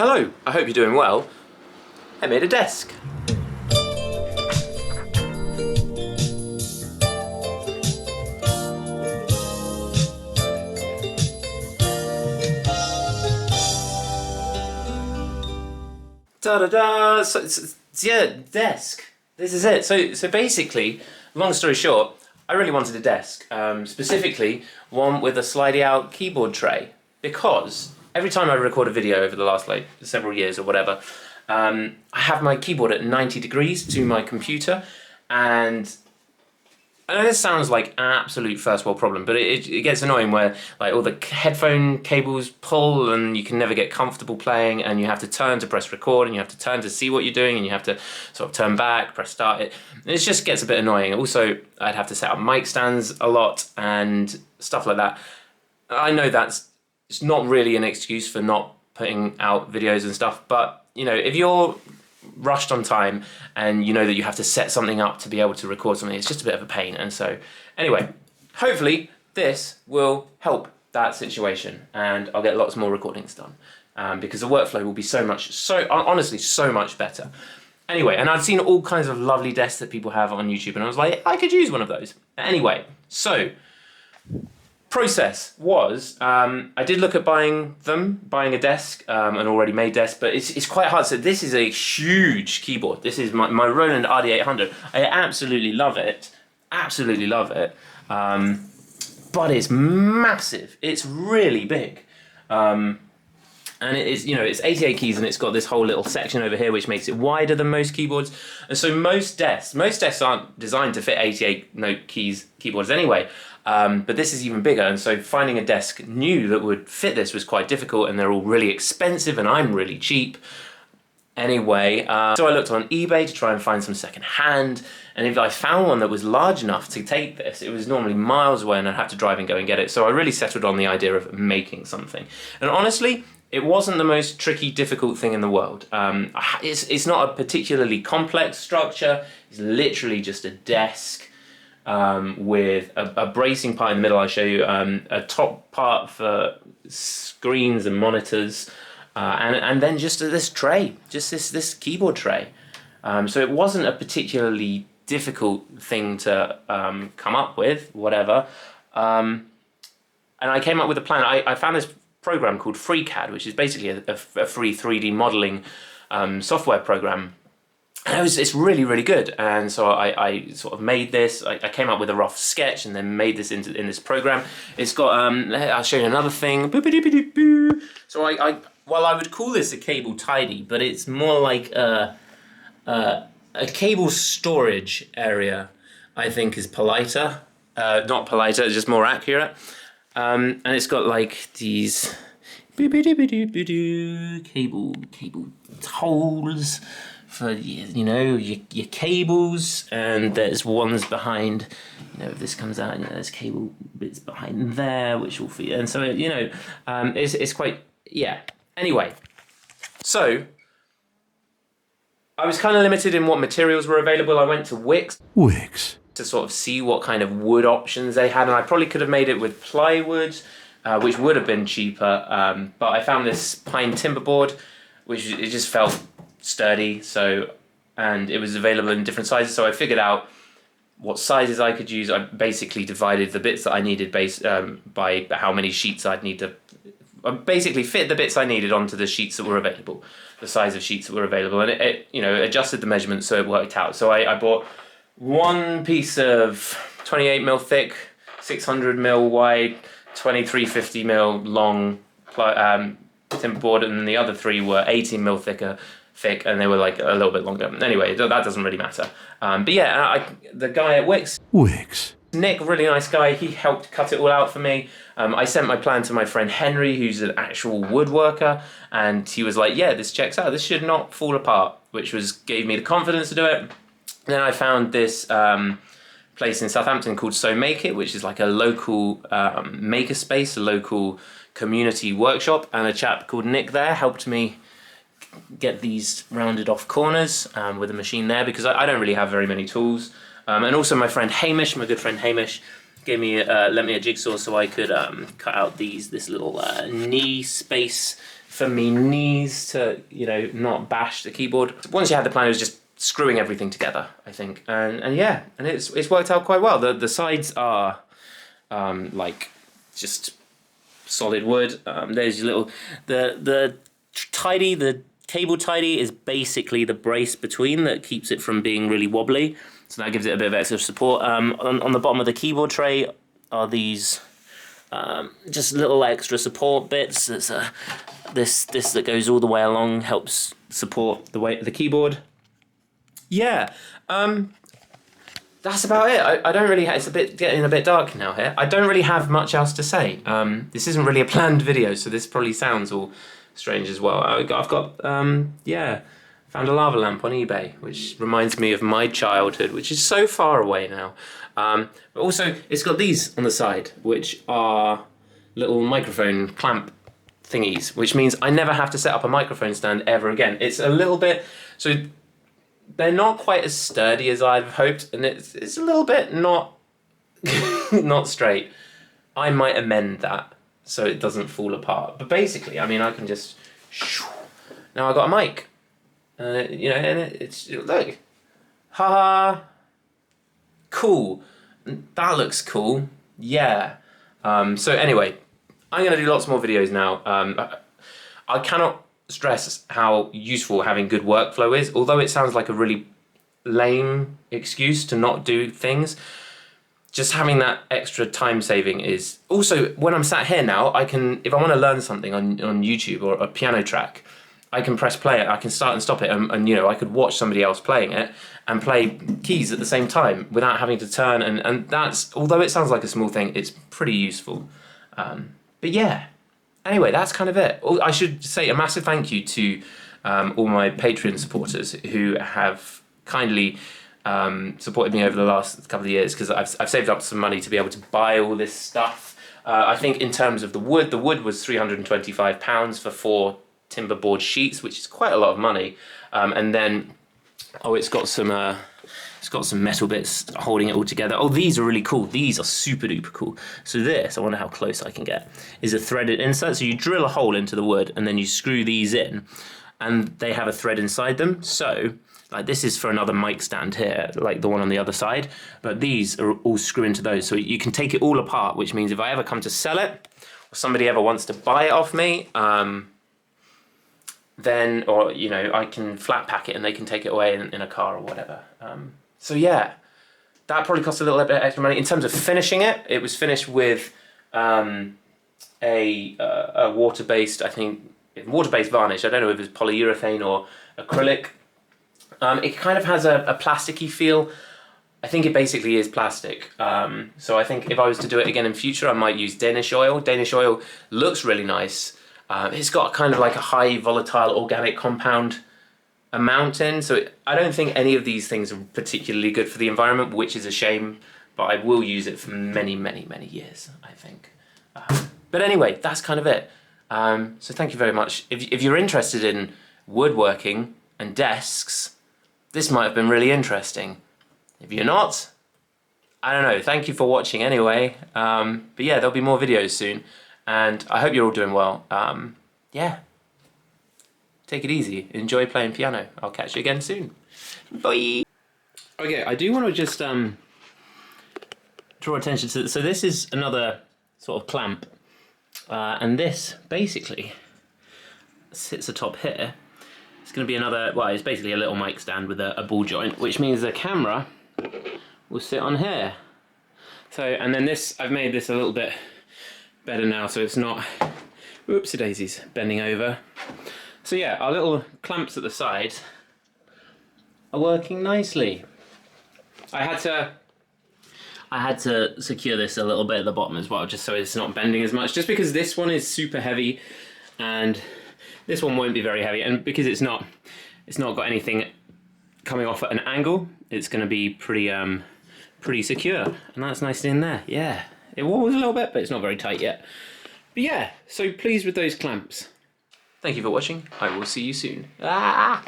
Hello, I hope you're doing well. I made a desk. Da-da-da! So, yeah, desk. This is it. So basically, long story short, I really wanted a desk. Specifically, one with a slidey out keyboard tray. Because every time I record a video over the last several years or whatever, I have my keyboard at 90 degrees to my computer, and I know this sounds like an absolute first world problem, but it gets annoying where like all the headphone cables pull and you can never get comfortable playing, and you have to turn to press record and you have to turn to see what you're doing and you have to sort of turn back, press start. It just gets a bit annoying. Also, I'd have to set up mic stands a lot and stuff like that. I know it's not really an excuse for not putting out videos and stuff, but you know, if you're rushed on time and you know that you have to set something up to be able to record something, it's just a bit of a pain. And so anyway, hopefully this will help that situation and I'll get lots more recordings done because the workflow will be honestly so much better. Anyway, and I've seen all kinds of lovely desks that people have on YouTube and I was like, I could use one of those. Anyway, so process was, I did look at buying a desk, an already made desk, but it's quite hard. So this is a huge keyboard. This is my Roland RD800. I absolutely love it, but it's massive. It's really big. And it's 88 keys and it's got this whole little section over here which makes it wider than most keyboards. And so most desks aren't designed to fit 88 note keyboards anyway. But this is even bigger, and so finding a desk new that would fit this was quite difficult, and they're all really expensive and I'm really cheap. Anyway, so I looked on eBay to try and find some second hand, and if I found one that was large enough to take this, it was normally miles away and I'd have to drive and go and get it. So I really settled on the idea of making something. And honestly, it wasn't the most tricky, difficult thing in the world. It's not a particularly complex structure. It's literally just a desk with a bracing part in the middle. I'll show you a top part for screens and monitors, and then just this tray, just this keyboard tray. So it wasn't a particularly difficult thing to come up with, whatever. And I came up with a plan. I found this program called FreeCAD, which is basically a free 3D modeling software program. And it's really, really good. And so I sort of made this. I came up with a rough sketch and then made this in this program. It's got, I'll show you another thing. So I would call this a cable tidy, but it's more like a cable storage area, I think is politer. Not politer, just more accurate. And it's got like these cable holes for your cables, and there's ones behind, if this comes out, there's cable bits behind there which will fit, and so it's quite, yeah. Anyway, so I was kind of limited in what materials were available. I went to Wickes to sort of see what kind of wood options they had, and I probably could have made it with plywood, which would have been cheaper, but I found this pine timber board, which it just felt sturdy, and it was available in different sizes, so I figured out what sizes I could use. I basically divided the bits that I needed by how many sheets I'd need to basically fit the bits I needed onto the sheets that were available, the size of sheets that were available, and it adjusted the measurements so it worked out. So I bought one piece of 28mm thick, 600mm wide, 2350mm long timber board, and then the other three were 18mm thick, and they were like a little bit longer. Anyway, that doesn't really matter. But yeah, the guy at Wickes, Nick, really nice guy, he helped cut it all out for me. I sent my plan to my friend Henry, who's an actual woodworker, and he was like, yeah, this checks out, this should not fall apart, which gave me the confidence to do it. Then I found this place in Southampton called So Make It, which is like a local makerspace, a local community workshop, and a chap called Nick there helped me get these rounded off corners with a machine there, because I don't really have very many tools. And also my friend Hamish, my good friend Hamish, lent me a jigsaw so I could cut out this little knee space for me knees to, you know, not bash the keyboard. Once you had the plan, it was just screwing everything together, I think. And yeah, and it's worked out quite well. The sides are like just solid wood. There's your little the cable tidy is basically the brace between that keeps it from being really wobbly. So that gives it a bit of extra support. On the bottom of the keyboard tray are these just little extra support bits. There's this that goes all the way along, helps support the weight of the keyboard. Yeah, that's about it. I don't really. It's getting a bit dark now here. I don't really have much else to say. This isn't really a planned video, so this probably sounds all strange as well. I've got yeah, found a lava lamp on eBay, which reminds me of my childhood, which is so far away now. But also, it's got these on the side, which are little microphone clamp thingies, which means I never have to set up a microphone stand ever again. It's a little bit, so they're not quite as sturdy as I've hoped, and it's a little bit not not straight. I might amend that so it doesn't fall apart. But basically, I mean, I can just now I got a mic, you know, and it's look, haha, cool. That looks cool. Yeah. So anyway, I'm gonna do lots more videos now. I cannot stress how useful having good workflow is, although it sounds like a really lame excuse to not do things. Just having that extra time saving is also, when I'm sat here now, I can, if I want to learn something on YouTube or a piano track, I can press play it, I can start and stop it, and you know, I could watch somebody else playing it and play keys at the same time without having to turn, and that's, although it sounds like a small thing, it's pretty useful. But yeah, anyway, that's kind of it. I should say a massive thank you to all my Patreon supporters who have kindly supported me over the last couple of years, because I've saved up some money to be able to buy all this stuff. I think in terms of the wood was £325 for 4 timber board sheets, which is quite a lot of money. And then, oh, it's got some metal bits holding it all together. Oh, these are really cool. These are super duper cool. So this, I wonder how close I can get, is a threaded insert. So you drill a hole into the wood and then you screw these in, and they have a thread inside them. So like this is for another mic stand here, like the one on the other side, but these are all screw into those. So you can take it all apart, which means if I ever come to sell it, or somebody ever wants to buy it off me, then, or you know, I can flat pack it and they can take it away in a car or whatever. So yeah, that probably cost a little bit extra money. In terms of finishing it, it was finished with a water-based, I think, water-based varnish. I don't know if it's polyurethane or acrylic. It kind of has a plasticky feel. I think it basically is plastic. So I think if I was to do it again in future, I might use Danish oil. Danish oil looks really nice. It's got kind of like a high volatile organic compound amount in, so I don't think any of these things are particularly good for the environment, which is a shame, but I will use it for many, many, many years, I think. But anyway, that's kind of it. So thank you very much. If you're interested in woodworking and desks, this might have been really interesting. If you're not, I don't know, thank you for watching anyway. But yeah, there'll be more videos soon, and I hope you're all doing well. Yeah. Take it easy. Enjoy playing piano. I'll catch you again soon. Bye. Okay, I do want to just draw attention to. So this is another sort of clamp, and this basically sits atop here. It's going to be another. Well, it's basically a little mic stand with a ball joint, which means the camera will sit on here. So, and then this, I've made this a little bit better now, so it's not. Whoopsie daisies, bending over. So yeah, our little clamps at the side are working nicely. I had to secure this a little bit at the bottom as well, just so it's not bending as much, just because this one is super heavy and this one won't be very heavy, and because it's not got anything coming off at an angle, it's going to be pretty secure, and that's nicely in there. Yeah, it was a little bit, but it's not very tight yet. But yeah, so pleased with those clamps. Thank you for watching. I will see you soon. Ah!